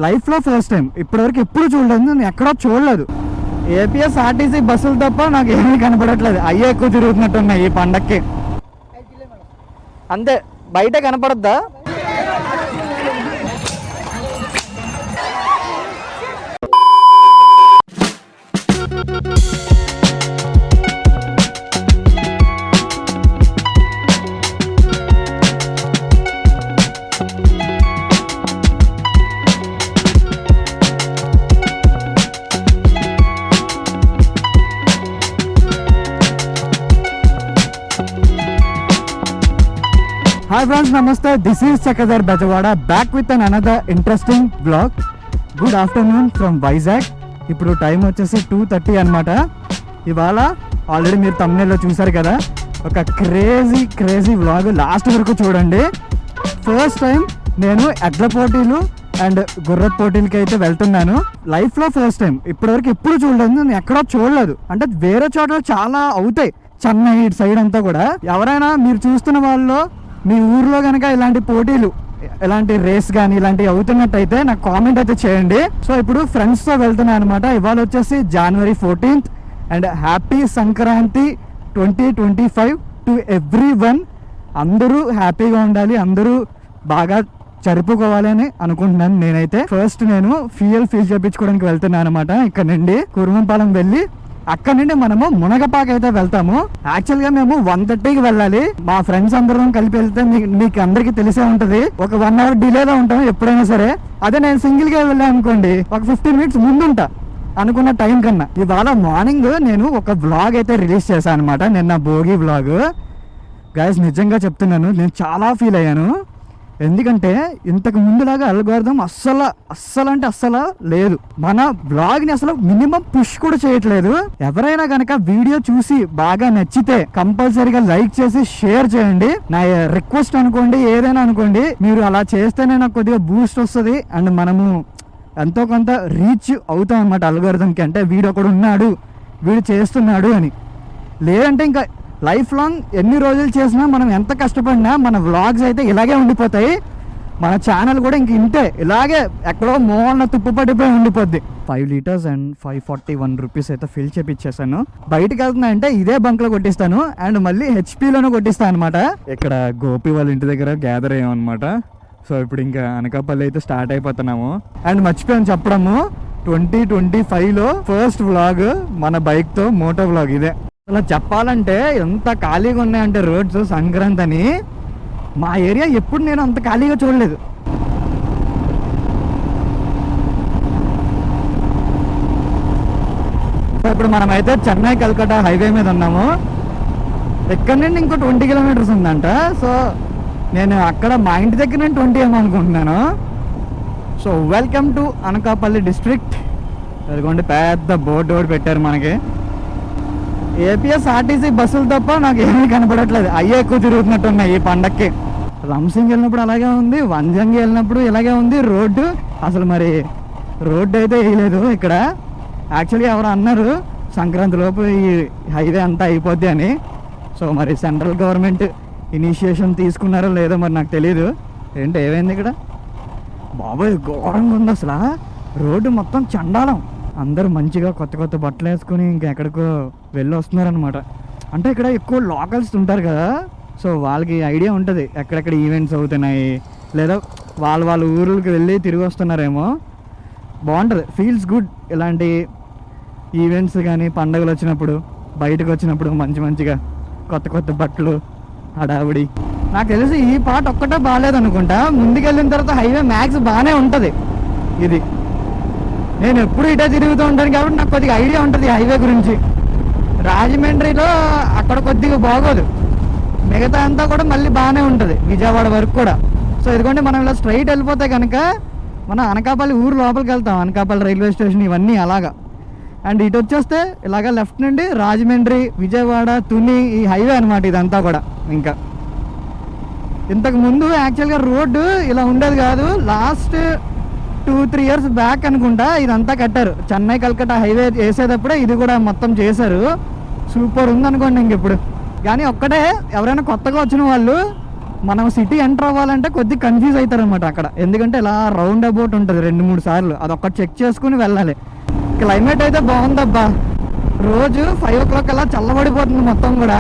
లైఫ్లో first time, ఇప్పటివరకు ఎప్పుడు చూడలేదు, నేను ఎక్కడో చూడలేదు. ఏపీఎస్ఆర్టీసీ బస్సులు తప్ప నాకు ఏమీ కనపడట్లేదు. అయ్యే ఎక్కువ తిరుగుతున్నట్టున్నాయి ఈ పండక్కి. అంతే, బయట కనపడద్దా? హాయ్ ఫ్రెండ్స్, నమస్తే. This is Chakradhar Bezawada, back with an another interesting blog. Good afternoon from Vizag. ఇప్పుడు టైం వచ్చేసి 2:30 అనమాట. ఇవాళ ఆల్రెడీ మీరు తమ్ముళ్ళలో చూసారు కదా, ఒక క్రేజీ వ్లాగ్. లాస్ట్ వరకు చూడండి. ఫస్ట్ టైం నేను ఎడ్ల పోటీలు అండ్ గుర్ర పోటీలకి అయితే వెళ్తున్నాను. లైఫ్లో ఫస్ట్ టైం, ఇప్పటివరకు ఎప్పుడు చూడలేదు, నేను ఎక్కడో చూడలేదు. అంటే వేరే చోట్ల చాలా అవుతాయి, చెన్నై ఇటు సైడ్ అంతా కూడా. ఎవరైనా మీరు చూస్తున్న వాళ్ళు మీ ఊర్లో కనుక ఇలాంటి పోటీలు, ఇలాంటి రేస్ కానీ ఇలాంటివి అవుతున్నట్టయితే నాకు కామెంట్ అయితే చేయండి. సో ఇప్పుడు ఫ్రెండ్స్తో వెళ్తున్నాను అనమాట. ఇవాళ వచ్చేసి January 14th and happy Sankranti 2025 to everyone. అందరూ హ్యాపీగా ఉండాలి, అందరూ బాగా జరుపుకోవాలి అని అనుకుంటున్నాను నేనైతే. ఫస్ట్ నేను ఫ్యూయల్ ఫిల్ చేయించుకోవడానికి వెళ్తున్నాను అనమాట. ఇక్కడ నుండి కురుమంపాలెం వెళ్ళి అక్కడ నుండి మనము మునగపాక అయితే వెళ్తాము. యాక్చువల్ గా మేము 1:30కి వెళ్ళాలి. మా ఫ్రెండ్స్ అందరం కలిపి వెళ్తే మీకు అందరికి తెలిసే ఉంటది, ఒక 1 hour డిలేలో ఉంటాం ఎప్పుడైనా సరే. అదే నేను సింగిల్ గా వెళ్ళాను అనుకోండి, ఒక 15 minutes ముందుంటా అనుకున్న టైం కన్నా. ఇవాళ మార్నింగ్ నేను ఒక వ్లాగ్ అయితే రిలీజ్ చేశాను అనమాట, నిన్న భోగి వ్లాగ్. గైస్ నిజంగా చెప్తున్నాను, నేను చాలా ఫీల్ అయ్యాను. ఎందుకంటే ఇంతకు ముందులాగా అల్గోరిథం అస్సలు లేదు. మన బ్లాగ్ ని అసలు మినిమం పుష్ కూడా చేయట్లేదు. ఎవరైనా కనుక వీడియో చూసి బాగా నచ్చితే కంపల్సరీగా లైక్ చేసి షేర్ చేయండి. నా రిక్వెస్ట్ అనుకోండి, ఏదైనా అనుకోండి. మీరు అలా చేస్తేనే నాకు కొద్దిగా బూస్ట్ వస్తుంది అండ్ మనము ఎంతో కొంత రీచ్ అవుతాం అనమాట అల్గోరిథంకి. అంటే వీడు ఒకడు ఉన్నాడు, వీడు చేస్తున్నాడు అని. లేదంటే ఇంకా లైఫ్ లాంగ్ ఎన్ని రోజులు చేసినా, మనం ఎంత కష్టపడినా మన వ్లాగ్స్ అయితే ఇలాగే ఉండిపోతాయి. మన ఛానల్ కూడా ఇంక ఇంతే, ఇలాగే ఎక్కడో మోహన్ తుప్పు పడిపోయి ఉండిపోద్ది. 5 liters అండ్ 541 rupees అయితే ఫిల్ చేపించేసాను. బయటకు వెళ్తున్నా అంటే ఇదే బంక్ లో కొట్టిస్తాను అండ్ మళ్ళీ హెచ్పీలోనూ కొట్టిస్తాను అనమాట. ఇక్కడ గోపి వాళ్ళ ఇంటి దగ్గర గ్యాదర్ అయ్యాం అనమాట. సో ఇప్పుడు ఇంకా అనకాపల్లి అయితే స్టార్ట్ అయిపోతున్నాము. అండ్ మర్చిపోయాను చెప్పడము, 2025లో ఫస్ట్ వ్లాగ్ మన బైక్ తో మోటో వ్లాగ్ ఇదే. అలా చెప్పాలంటే ఎంత ఖాళీగా ఉన్నాయంటే రోడ్స్ సంక్రాంతి అని, మా ఏరియా ఎప్పుడు నేను అంత ఖాళీగా చూడలేదు. ఇప్పుడు మనమైతే చెన్నై కల్కటా హైవే మీద ఉన్నాము. ఇక్కడ నుండి ఇంకో 20 kilometers ఉందంట. సో నేను అక్కడ మా ఇంటి దగ్గర నుండి 20 ఏమో అనుకుంటున్నాను. So welcome to Anakapalli district. అదిగోండి పెద్ద బోర్డు పెట్టారు మనకి. ఏపీఎస్ఆర్టీసీ బస్సులు తప్ప నాకు ఏమీ కనపడట్లేదు. అయ్యే ఎక్కువ తిరుగుతున్నట్టున్నాయి ఈ పండక్కి. రంసింగ్ వెళ్ళినప్పుడు అలాగే ఉంది, వంజంగి వెళ్ళినప్పుడు ఇలాగే ఉంది రోడ్డు. అసలు మరి రోడ్డు అయితే వేయలేదు ఇక్కడ. యాక్చువల్గా ఎవరు అన్నారు సంక్రాంతి లోపు ఈ హైవే అంతా అయిపోద్ది అని. సో మరి సెంట్రల్ గవర్నమెంట్ ఇనిషియేషన్ తీసుకున్నారో లేదో మరి నాకు తెలీదు. ఏంటి ఏమైంది ఇక్కడ? బాబోయ్ ఘోరంగా ఉంది అసలు. రోడ్డు మొత్తం చండాలం. అందరూ మంచిగా కొత్త బట్టలు వేసుకుని ఇంకెక్కడికో వెళ్ళి వస్తున్నారనమాట. అంటే ఇక్కడ ఎక్కువ లోకల్స్ ఉంటారు కదా, సో వాళ్ళకి ఐడియా ఉంటుంది ఎక్కడెక్కడ ఈవెంట్స్ అవుతున్నాయి, లేదా వాళ్ళ ఊర్లకి వెళ్ళి తిరిగి వస్తున్నారేమో. బాగుంటుంది, ఫీల్స్ గుడ్. ఇలాంటి ఈవెంట్స్ కానీ పండుగలు వచ్చినప్పుడు, బయటకు వచ్చినప్పుడు మంచిగా కొత్త బట్టలు, హడావుడి. నాకు తెలిసి ఈ పార్ట్ ఒక్కటే బాగాలేదు అనుకుంటా. ముందుకెళ్ళిన తర్వాత హైవే మ్యాక్స్ బాగానే ఉంటుంది. ఇది నేను ఎప్పుడు ఇటే తిరుగుతూ ఉంటాను కాబట్టి నాకు కొద్దిగా ఐడియా ఉంటుంది హైవే గురించి. రాజమండ్రిలో అక్కడ కొద్దిగా బాగోదు, మిగతా అంతా కూడా మళ్ళీ బాగానే ఉంటుంది విజయవాడ వరకు కూడా. సో ఇదిగోండి మనం ఇలా స్ట్రైట్ వెళ్ళిపోతే కనుక మనం అనకాపల్లి ఊరు లోపలికి వెళ్తాం. అనకాపల్లి రైల్వే స్టేషన్ ఇవన్నీ అలాగా. అండ్ ఇటు వచ్చేస్తే ఇలాగా లెఫ్ట్ నుండి రాజమండ్రి, విజయవాడ, తుని ఈ హైవే అనమాట ఇదంతా కూడా. ఇంకా ఇంతకు ముందు యాక్చువల్గా రోడ్డు ఇలా ఉండేది కాదు. లాస్ట్ 2-3 years బ్యాక్ అనుకుంటా ఇదంతా కట్టారు. చెన్నై కల్కటా హైవే వేసేటప్పుడే ఇది కూడా మొత్తం చేశారు. సూపర్ ఉందనుకోండి ఇంకెప్పుడు. కానీ ఒక్కటే, ఎవరైనా కొత్తగా వచ్చిన వాళ్ళు మనం సిటీ ఎంటర్ అవ్వాలంటే కొద్దిగా కన్ఫ్యూజ్ అవుతారనమాట అక్కడ, ఎందుకంటే ఇలా రౌండ్ అబౌట్ ఉంటుంది 2-3 సార్లు, అదొక్కటి చెక్ చేసుకుని వెళ్ళాలి. క్లైమేట్ అయితే బాగుందబ్బా, రోజు 5 o'clock అలా చల్లబడిపోతుంది మొత్తం కూడా.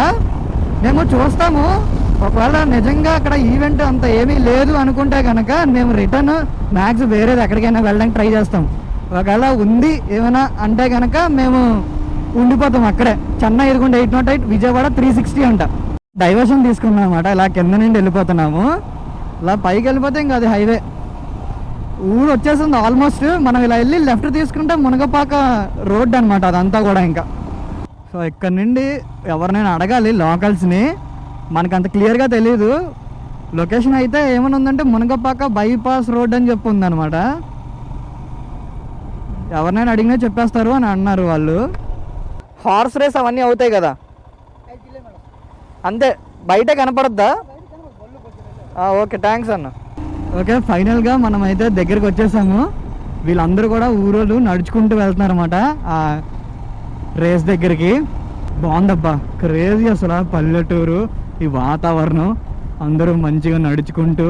మేము చూస్తాము, ఒకవేళ నిజంగా అక్కడ ఈవెంట్ అంత ఏమీ లేదు అనుకుంటే కనుక మేము రిటర్న్ మ్యాక్స్ వేరేది ఎక్కడికైనా వెళ్ళడానికి ట్రై చేస్తాం. ఒకవేళ ఉంది ఏమైనా అంటే కనుక మేము ఉండిపోతాం అక్కడే. చెన్నై ఎదుగుంటే 808, విజయవాడ 360 అంట. డైవర్షన్ తీసుకున్నాం అనమాట, ఇలా కింద నుండి వెళ్ళిపోతున్నాము. ఇలా పైకి వెళ్ళిపోతే ఇంకా అది హైవే, ఊరు వచ్చేసింది ఆల్మోస్ట్. మనం ఇలా వెళ్ళి లెఫ్ట్ తీసుకుంటే మునగపాక రోడ్ అనమాట అదంతా కూడా. ఇంకా సో ఇక్కడ నుండి ఎవరినైనా అడగాలి లోకల్స్ని, మనకు అంత క్లియర్గా తెలియదు. లొకేషన్ అయితే ఏమైనా ఉందంటే మునగపాక బైపాస్ రోడ్ అని చెప్పి ఉందన్నమాట. ఎవరినైనా అడిగినా చెప్పేస్తారు అని అన్నారు వాళ్ళు. హార్స్ రేస్ అవన్నీ అవుతాయి కదా, అంతే బయట కనపడద్దా? ఓకే, థ్యాంక్స్ అన్న. ఓకే, ఫైనల్గా మనం అయితే దగ్గరికి వచ్చేసాము. వీళ్ళందరూ కూడా ఊరోళ్ళు నడుచుకుంటూ వెళ్తున్నారు అనమాట ఆ రేస్ దగ్గరికి. బాగుందబ్బా, క్రేజీ అసలు పల్లెటూరు, ఈ వాతావరణం, అందరూ మంచిగా నడుచుకుంటూ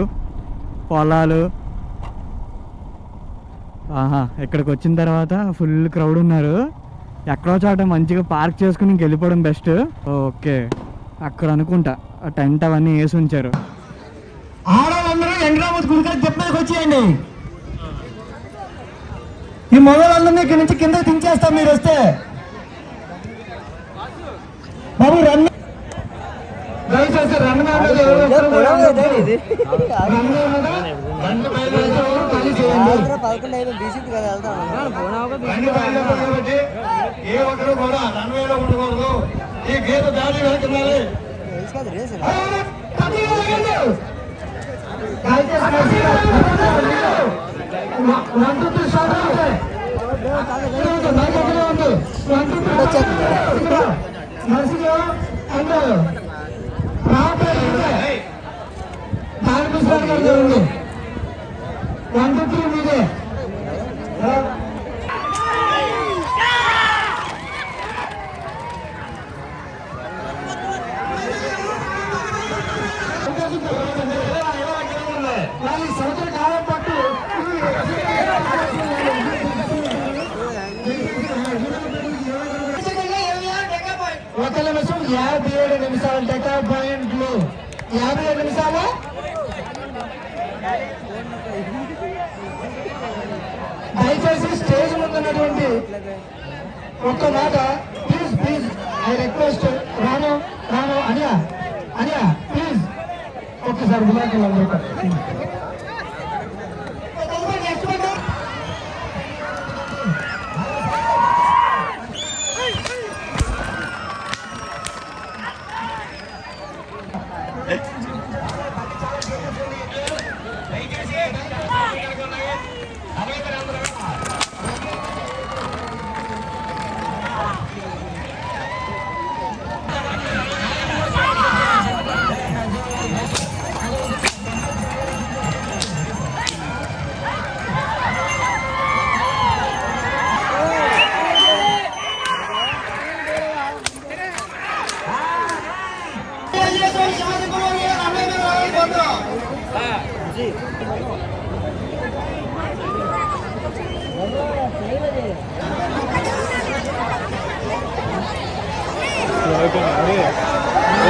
పొలాలు. ఆహా, ఇక్కడికి వచ్చిన తర్వాత ఫుల్ క్రౌడ్ ఉన్నారు. ఎక్కడో చోట మంచిగా పార్క్ చేసుకుని ఇంకెళ్ళిపోవడం బెస్ట్. ఓకే, అక్కడ అనుకుంటా ఆ టెంట్ అవన్నీ వేసి ఉంచారు. ఆడవాళ్ళందరూ ఎండ్రామూత్ గుడికాడ దెబ్బ మీదకి వచ్చేయండి. ఈ మొగలందరినీ ఇక్కడి నుంచి కింద దించేస్తాం మీరు వస్తే. బాబు రన్, దయచేసి రన్ ఏ ఒక్కరు కూడా రన్వేలో ఉండకూడదు. ఈ గీత దాడి వెళ్తున్నారు. ఒక నిమిషం 57 నిమిషాలు డెకా పాయింట్లు. 57 నిమిషాలు. దయచేసి స్టేజ్ ముందున్నటువంటి ఒక్క మాట ప్లీజ్ ప్లీజ్, ఐ రిక్వెస్ట్. రాను రాను అనియా అనియా ప్లీజ్ ఒక్కసారి గులాకి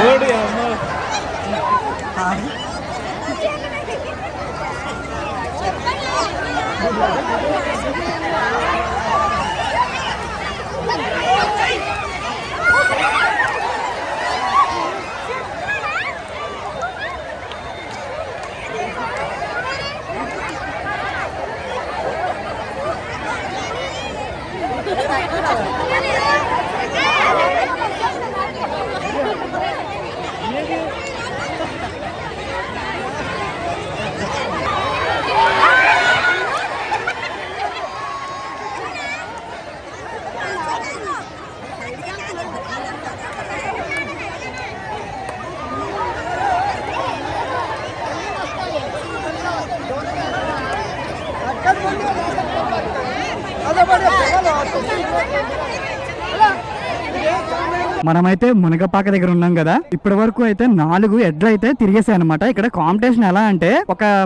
ఓడి అమ్మ. మనమైతే మునగపాక దగ్గర ఉన్నాం కదా, ఇప్పటి వరకు అయితే 4 ఎడ్లు అయితే తిరిగేసాయి అనమాట. ఇక్కడ కాంపిటీషన్ ఎలా అంటే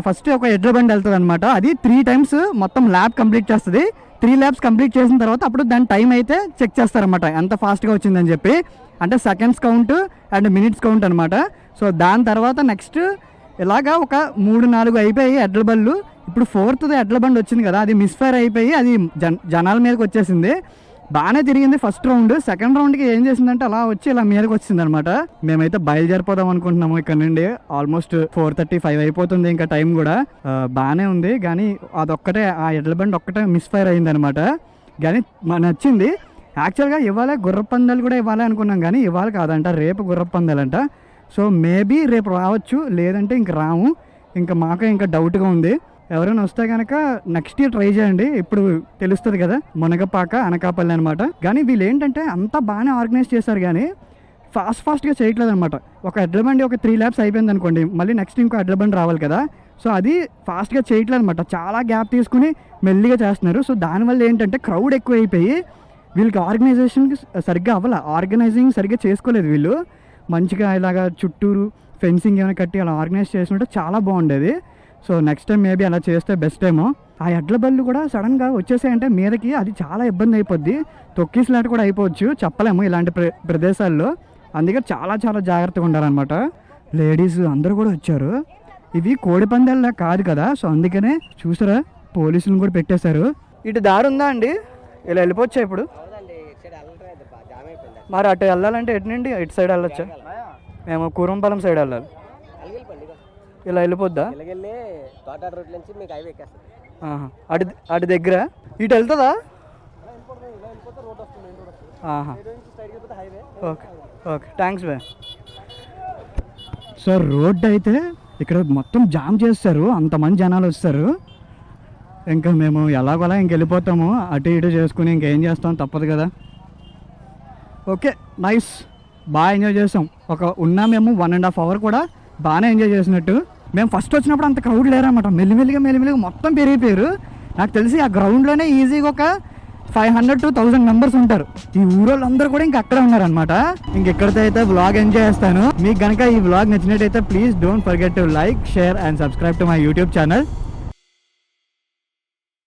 ఫస్ట్ ఒక ఎడ్ల బండి వెళ్తుంది అనమాట, అది 3 times మొత్తం ల్యాబ్ కంప్లీట్ చేస్తుంది. 3 laps కంప్లీట్ చేసిన తర్వాత అప్పుడు దాని టైం అయితే చెక్ చేస్తారనమాట, ఎంత ఫాస్ట్గా వచ్చిందని చెప్పి. అంటే seconds count and minutes count అనమాట. సో దాని తర్వాత నెక్స్ట్ ఇలాగా ఒక 3-4 అయిపోయి ఎడ్ల బళ్ళు. ఇప్పుడు 4th ఎడ్ల బండి వచ్చింది కదా, అది మిస్ఫైర్ అయిపోయి అది జనాల మీదకి వచ్చేసింది. బాగానే తిరిగింది ఫస్ట్ రౌండ్. సెకండ్ రౌండ్కి ఏం చేసిందంటే అలా వచ్చి ఇలా మీదకి వచ్చింది అనమాట. మేమైతే బయలుదేరిపోదాం అనుకుంటున్నాము ఇక్కడ నుండి. ఆల్మోస్ట్ 4:35 అయిపోతుంది ఇంకా టైం కూడా. బాగానే ఉంది కానీ అదొక్కటే, ఆ ఎడ్ల బండి ఒక్కటే మిస్ఫైర్ అయింది అనమాట. కానీ నచ్చింది. యాక్చువల్గా ఇవాళ గుర్రపందాలు కూడా ఇవ్వాలి అనుకున్నాం కానీ ఇవాళ కాదంట, రేపు గుర్రపందాలంట. సో మేబీ రేపు రావచ్చు, లేదంటే ఇంక రాము. ఇంకా మాకు ఇంకా డౌట్గా ఉంది. ఎవరైనా వస్తే కనుక నెక్స్ట్ ఇయర్ ట్రై చేయండి, ఇప్పుడు తెలుస్తుంది కదా. మునగపాక అనకాపల్లి అనమాట. కానీ వీళ్ళు ఏంటంటే అంతా బాగానే ఆర్గనైజ్ చేశారు కానీ ఫాస్ట్గా చేయట్లేదు అనమాట. ఒక ఎడ్ల బండి ఒక 3 laps అయిపోయింది అనుకోండి, మళ్ళీ నెక్స్ట్ ఇంకో ఎడ్ల బండి రావాలి కదా. సో అది ఫాస్ట్గా చేయట్లేదు అనమాట, చాలా గ్యాప్ తీసుకుని మెల్లిగా చేస్తున్నారు. సో దానివల్ల ఏంటంటే క్రౌడ్ ఎక్కువ అయిపోయి వీళ్ళకి ఆర్గనైజేషన్కి సరిగ్గా ఆర్గనైజింగ్ సరిగ్గా చేసుకోలేదు వీళ్ళు. మంచిగా ఇలాగా చుట్టూరు ఫెన్సింగ్ ఏమైనా కట్టి అలా ఆర్గనైజ్ చేసినట్టు చాలా బాగుండేది. సో నెక్స్ట్ టైం మేబీ అలా చేస్తే బెస్ట్ ఏమో. ఆ ఎడ్ల బళ్ళు కూడా సడన్గా వచ్చేసాయంటే మీదకి, అది చాలా ఇబ్బంది అయిపోద్ది. తొక్కిసలాట కూడా అయిపోవచ్చు, చెప్పలేము ఇలాంటి ప్రదేశాల్లో. అందుకే చాలా చాలా జాగ్రత్తగా ఉండాలన్నమాట. లేడీస్ అందరూ కూడా వచ్చారు. ఇవి కోడి పందాల్లో కాదు కదా, సో అందుకనే చూసారా పోలీసులను కూడా పెట్టేశారు. ఇటు దారి ఉందా అండి, ఇలా వెళ్ళిపోవచ్చా ఇప్పుడు? మరి అటు వెళ్ళాలంటే ఎటు నుండి ఇటు సైడ్ వెళ్ళొచ్చా? మేము కూరంపాలెం సైడ్ వెళ్ళాలి. ఇలా వెళ్ళిపోద్దా? అటు దగ్గర ఇటు వెళ్తుందా? Okay okay, thanks boy. So road అయితే ఇక్కడ మొత్తం జామ్ చేస్తారు, అంతమంది జనాలు వస్తారు. ఇంకా మేము ఎలాగోలా ఇంక వెళ్ళిపోతాము, అటు ఇటు చేసుకుని ఇంకేం చేస్తాం, తప్పదు కదా. ఓకే నైస్, బాగా ఎంజాయ్ చేసాం. మేము 1.5 hour కూడా బాగానే ఎంజాయ్ చేసినట్టు. మేము ఫస్ట్ వచ్చినప్పుడు అంత క్రౌడ్ లేరన్నమాట, మెల్లిమెల్లిగా మొత్తం పెరిగిపోయారు. నాకు తెలిసి ఆ గ్రౌండ్లోనే ఈజీగా ఒక 500 to 1000 members ఉంటారు. ఈ ఊరోళ్ళందరూ కూడా ఇంకా అక్కడే ఉన్నారనమాట. ఇంకెక్కడితో అయితే వ్లాగ్ ఎంజాయ్ చేస్తాను. మీకు కనుక ఈ వ్లాగ్ నచ్చినట్టయితే please don't forget to like, share and subscribe to my YouTube channel.